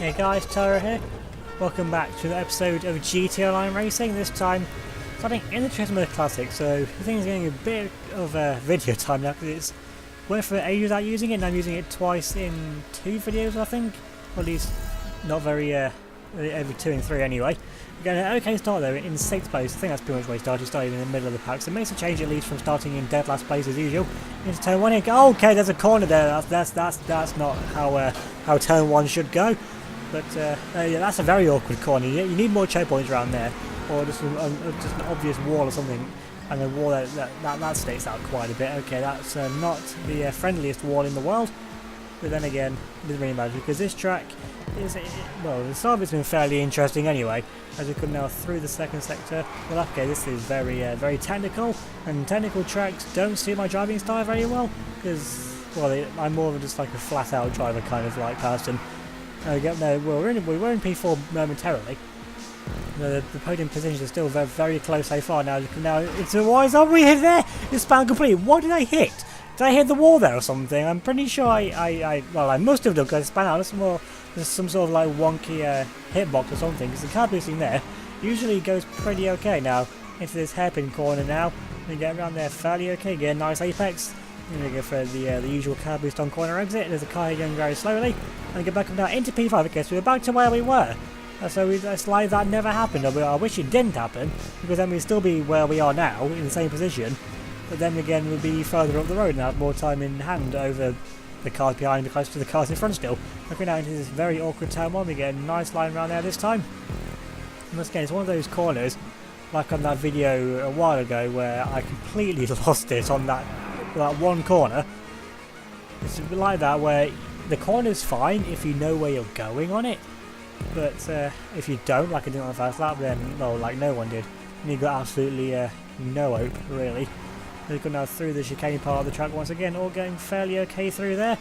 Hey guys, Tyra here. Welcome back to the episode of GT Online Racing. This time, starting in the Transmitter Classic. So the thing is getting a bit of video time now because it's went for ages without using it, and I'm using it twice in 2 videos, I think. Or at least not very every 2 and 3 anyway. We got an okay start though in 6th place. I think that's pretty much where he started. He started in the middle of the pack, so it makes a change at least from starting in dead last place as usual. Into turn 1 here. Oh, okay, there's a corner there. That's not how turn 1 should go. But yeah, that's a very awkward corner. You need more choke points around there, or just an obvious wall or something. And the wall that sticks out quite a bit. Okay, that's not the friendliest wall in the world. But then again, it doesn't really matter because this track is, well, the start of it's been fairly interesting anyway. As we come now through the second sector. Well, okay, this is very technical, and technical tracks don't suit my driving style very well because, well, I'm more of just like a flat-out driver kind of like person. We were in P4 momentarily. The podium positions are still very close so far now. It's a wise up we hit there. It's span complete. What did I hit? Did I hit the wall there or something? I'm pretty sure I must have done because I span out. There's some sort of like wonky hitbox or something because the car boosting there usually goes pretty okay. Now into this hairpin corner now. We get around there fairly okay. Get a nice apex. I'm going to go for the usual car boost on corner exit. There's a car here going very slowly. And get back up now into P5. Okay, so we're back to where we were. So it's like that never happened. I wish it didn't happen, because then we'd still be where we are now, in the same position. But then again, we'd be further up the road and have more time in hand over the cars behind, close to the cars in front still. Looking out into this very awkward turn 1. We get a nice line around there this time. And once again, it's one of those corners, like on that video a while ago, where I completely lost it on that one corner. It's a bit like that where the corner's fine if you know where you're going on it, but if you don't, like I did on the first lap, then well, like no one did, and you got absolutely no hope really. We're going now through the chicane part of the track once again, all going fairly okay through there.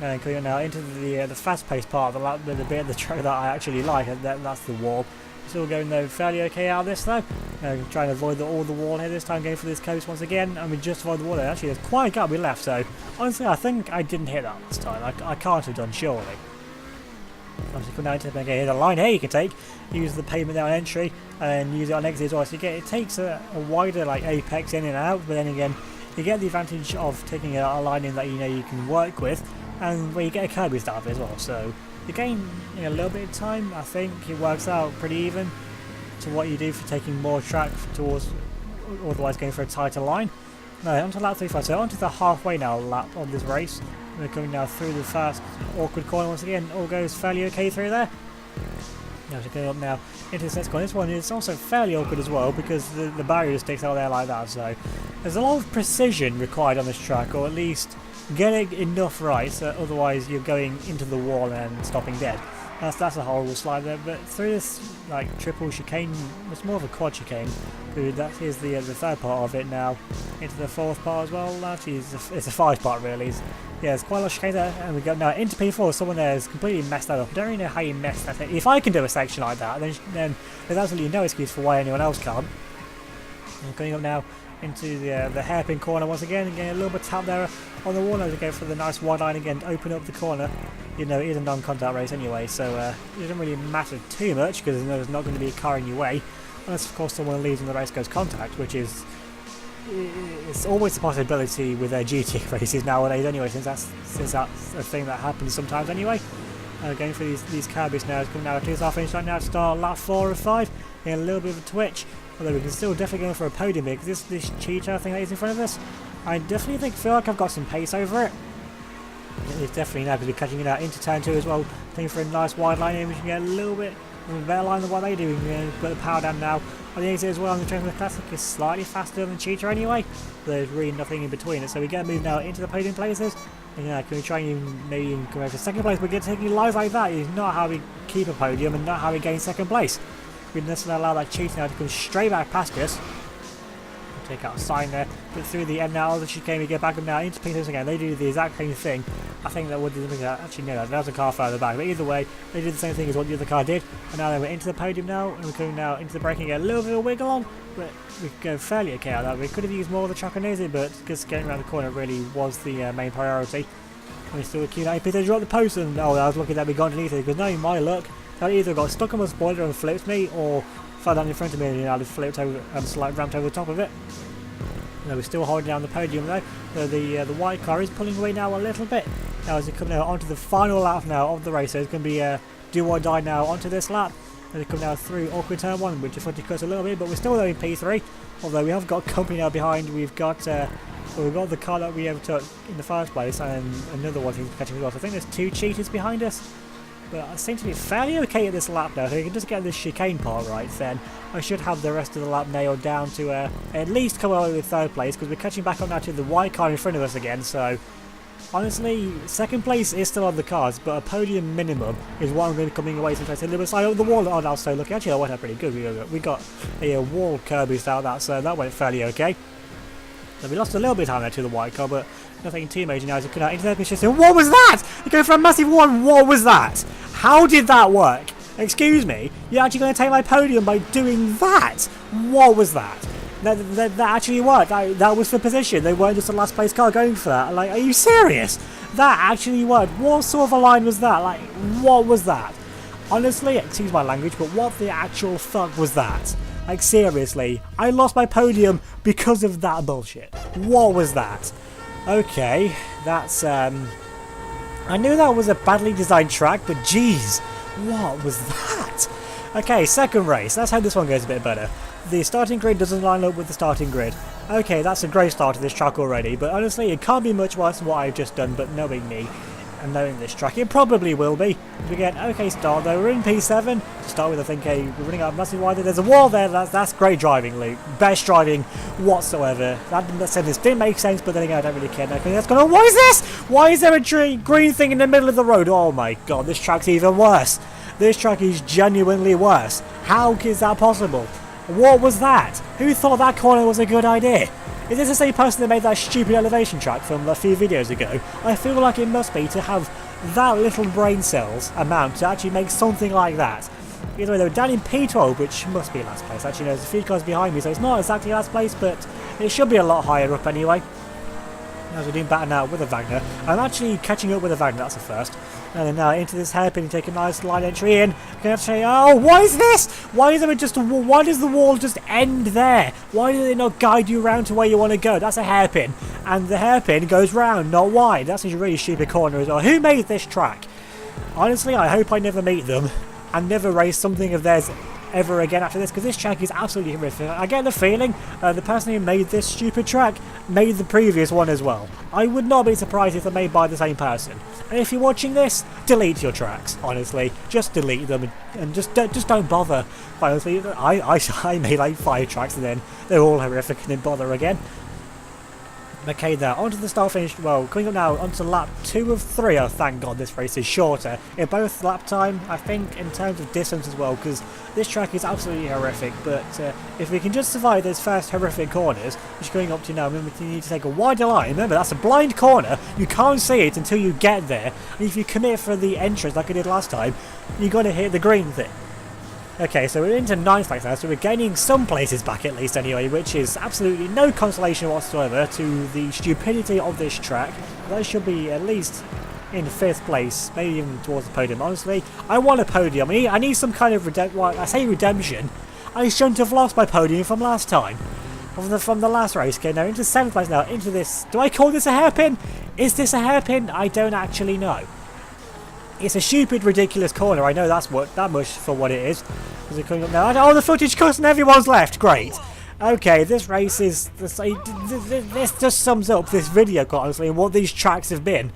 And coming now into the fast-paced part of the lap, the bit of the track that I actually like, and that's the wall. Still going though fairly okay out of this though. Trying to avoid all the wall here this time, going for this coast once again, and we just avoid the wall there. Actually, there's quite a gap we left, so honestly I think I didn't hit that this time. I can't have done, surely. Obviously come down to the line here you can take, use the pavement there on entry, and use it on exit as well. So it takes a wider like apex in and out, but then again, you get the advantage of taking a line in that you know you can work with, and where you get a curb boost out of it as well. So you gain a little bit of time. I think it works out pretty even to what you do for taking more track towards otherwise going for a tighter line. No, onto lap 35, so onto the halfway now lap of this race. We're coming now through the fast awkward corner once again. All goes fairly okay through there. Now we're going up now into this next corner. This one is also fairly awkward as well because the barrier sticks out there like that. So there's a lot of precision required on this track, or at least getting enough right, so otherwise you're going into the wall and stopping dead. That's a horrible slide there, but through this like triple chicane, it's more of a quad chicane. That is the third part of it now. Into the fourth part as well. Actually, it's a 5 part really. Yeah, there's quite a lot of chicane there, and we go now into P4. Someone there has completely messed that up. I don't really know how you messed that up. If I can do a section like that, then there's absolutely no excuse for why anyone else can't. And going up now into the hairpin corner once again, and getting a little bit tap there on the wall as we go for the nice wide line again, open up the corner. You know, it is a non-contact race anyway, so it doesn't really matter too much because there's not going to be a car in your way, unless of course someone leaves and the race goes contact, which is it's always a possibility with GT races nowadays anyway, since that's a thing that happens sometimes anyway. Going for these car boosts now, it's coming now to his half finish right now to start lap 4 of 5, getting a little bit of a twitch. Although we can still definitely go for a podium here, because this cheetah thing that is in front of us, I definitely feel like I've got some pace over it. It's definitely now because we're catching it out into turn 2 as well, looking for a nice wide line here, we can get a little bit of a better line than what they do. We can put the power down now on the exit as well, and the Transmitter Classic is slightly faster than cheetah anyway, but there's really nothing in between it. So we get a move now into the podium places, and can we try and maybe come over for second place, but taking lives like that is not how we keep a podium and not how we gain second place. We just allow that cheetah now to come straight back past us. Take out a sign there, but through the end now of the chicane we get back up now into P6 again. They do the exact same thing. I think that would do something that actually no, that was a car further back, but either way they did the same thing as what the other car did. And now we're into the podium now, and we're coming now into the braking, get a little bit of wiggle on, but we go fairly okay out of that. We could have used more of the track on exit, but just getting around the corner really was the main priority. We still keep that. Peter dropped the post, and oh, I was lucky that we got underneath it, because no, my luck, that either got stuck on the spoiler and flipped me, or fell down in front of me and I just flipped over and ramped over the top of it. No, we're still holding down the podium though. So the white car is pulling away now a little bit. Now as we come now onto the final lap now of the race, so it's going to be do or die now onto this lap. And we come now through awkward turn 1, which is what cuts a little bit, but we're still there in P3. Although we have got company now behind. We've got we've got the car that we overtook in the first place, and another one who's catching as well. So I think there's 2 cheaters behind us. But I seem to be fairly okay at this lap now, so if we can just get this chicane part right, then I should have the rest of the lap nailed down to at least come away with 3rd place, because we're catching back up now to the white car in front of us again. So honestly, 2nd place is still on the cards, but a podium minimum is what I'm going to be coming away since I said a little side of the wall. Oh, that was so lucky. Actually, that went out pretty good. We got a wall curb boost out of that, so that went fairly okay. So we lost a little bit of time there to the white car, but nothing too major now as we come out into their position. What was that? You're going for a massive one. What was that? How did that work? Excuse me? You're actually going to take my podium by doing that? What was that? That actually worked. That was for position. They weren't just a last place car going for that. Like, are you serious? That actually worked. What sort of a line was that? Like, what was that? Honestly, excuse my language, but what the actual fuck was that? Like, seriously, I lost my podium because of that bullshit. What was that? Okay, that's, I knew that was a badly designed track, but jeez, what was that? Okay, 2nd race. Let's hope this one goes a bit better. The starting grid doesn't line up with the starting grid. Okay, that's a great start to this track already, but honestly, it can't be much worse than what I've just done, but knowing me, and knowing this track, it probably will be. We get an okay start though. We're in P7 to start with. I think we're running out of massive wider. There's a wall there. That's great driving, Luke. Best driving whatsoever. That sentence didn't make sense, but then again, I don't really care. Okay, that's going. What is this? Why is there a green thing in the middle of the road? Oh my god, this track's even worse. This track is genuinely worse. How is that possible? What was that? Who thought that corner was a good idea? Is this the same person that made that stupid elevation track from a few videos ago? I feel like it must be to have that little brain cells amount to actually make something like that. Either way, they were down in P12, which must be last place. Actually, there's a few cars behind me, so it's not exactly last place, but it should be a lot higher up anyway. As we're doing better now with a Wagner. I'm actually catching up with a Wagner, that's the first. And then now into this hairpin and take a nice line entry in. I'm going to say, oh, what is this? Why is there just a wall? Why does the wall just end there? Why do they not guide you around to where you want to go? That's a hairpin. And the hairpin goes round, not wide. That's a really stupid corner as well. Who made this track? Honestly, I hope I never meet them and never race something of theirs ever again after this, because this track is absolutely horrific. I get the feeling the person who made this stupid track made the previous one as well. I would not be surprised if they're made by the same person. And if you're watching this, delete your tracks, honestly. Just delete them and just don't bother. Honestly, I made like 5 tracks and then they're all horrific and didn't bother again. Okay, there, onto the start finish. Well, coming up now onto lap 2 of 3. Oh, thank God this race is shorter in both lap time, I think, in terms of distance as well, because this track is absolutely horrific. But if we can just survive those first horrific corners, which are going up to now, remember you need to take a wider line. Remember, that's a blind corner. You can't see it until you get there. And if you commit for the entrance like I did last time, you're going to hit the green thing. Okay, so we're into 9th place now, so we're gaining some places back at least anyway, which is absolutely no consolation whatsoever to the stupidity of this track. That should be at least in 5th place, maybe even towards the podium. Honestly, I want a podium. I need some kind of redemption. Well, I say redemption. I shouldn't have lost my podium from last time. From the last race. Okay, now into 7th place now, into this. Do I call this a hairpin? Is this a hairpin? I don't actually know. It's a stupid, ridiculous corner. I know that much for what it is. Is it coming up now? Oh, the footage cuts and everyone's left. Great. Okay, this race is... This just sums up this video, quite honestly, and what these tracks have been.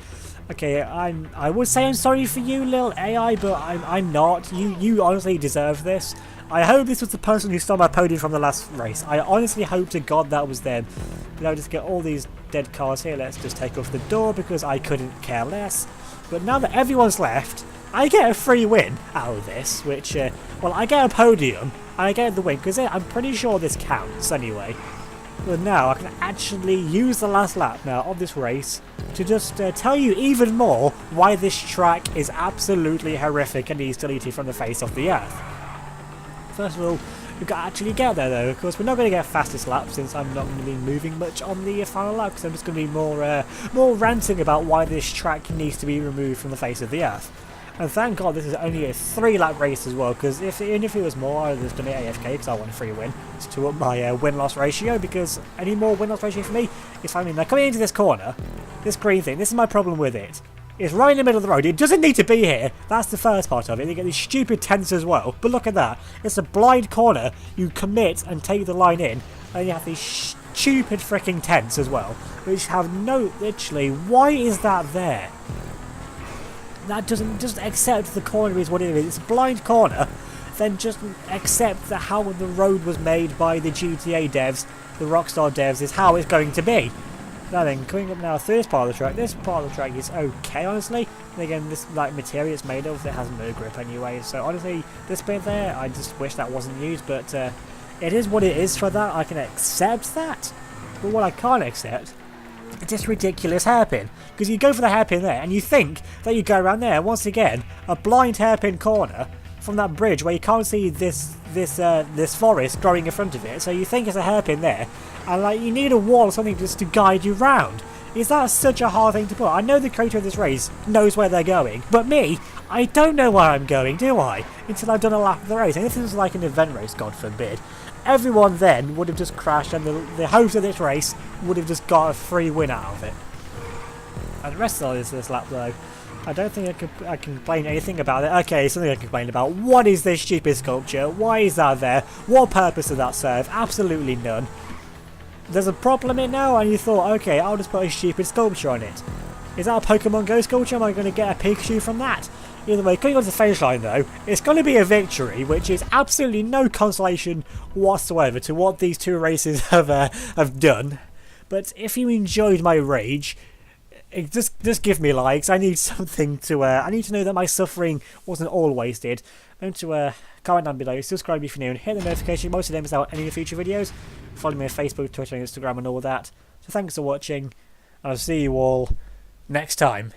Okay, I would say I'm sorry for you, little AI, but I'm not. You honestly deserve this. I hope this was the person who stole my podium from the last race. I honestly hope to God that was them. But I'll just get all these dead cars here. Let's just take off the door because I couldn't care less. But now that everyone's left, I get a free win out of this, which, well, I get a podium, and I get the win, because I'm pretty sure this counts anyway. But now I can actually use the last lap now of this race to just tell you even more why this track is absolutely horrific and needs deleted from the face of the earth. First of all, we've got to actually get there though. Of course, we're not going to get fastest lap since I'm not going to be moving much on the final lap, because I'm just going to be more ranting about why this track needs to be removed from the face of the earth. And thank God this is only a 3-lap race as well, because even if it was more, I would have done it AFK because I want a free win to up my win-loss ratio, because any more win-loss ratio for me is fine. Now coming into this corner, this green thing, this is my problem with it. It's right in the middle of the road. It doesn't need to be here. That's the first part of it. You get these stupid tents as well. But look at that. It's a blind corner. You commit and take the line in, and you have these stupid freaking tents as well, which have no... Literally, why is that there? That doesn't just accept the corner is what it is. It's a blind corner. Then just accept that how the road was made by the GTA devs, the Rockstar devs, is how it's going to be. Now then, coming up now through this part of the track. This part of the track is okay, honestly. And again, this like material it's made of, it has no grip anyway. So honestly, this bit there, I just wish that wasn't used. But it is what it is for that. I can accept that. But what I can't accept, it's this ridiculous hairpin. Because you go for the hairpin there, and you think that you go around there. Once again, a blind hairpin corner from that bridge where you can't see this forest growing in front of it. So you think it's a hairpin there, and like you need a wall or something just to guide you round. Is that such a hard thing to put? I know the creator of this race knows where they're going, but me, I don't know where I'm going, do I? Until I've done a lap of the race. And if this was like an event race, God forbid, everyone then would have just crashed, and the host of this race would have just got a free win out of it. And the rest of this lap though, I don't think I can complain anything about it. Okay, something I can complain about. What is this stupid sculpture? Why is that there? What purpose does that serve? Absolutely none. There's a problem in it now, and you thought, okay, I'll just put a stupid sculpture on it. Is that a Pokemon Go sculpture? Am I going to get a Pikachu from that? Either way, coming on to the finish line though, it's going to be a victory, which is absolutely no consolation whatsoever to what these two races have done. But if you enjoyed my rage, just give me likes. I need something to. I need to know that my suffering wasn't all wasted. Don't to comment down below, subscribe if you're new, and hit the notification. Most of them miss out any of the future videos. Follow me on Facebook, Twitter, and Instagram, and all that. So thanks for watching, and I'll see you all next time.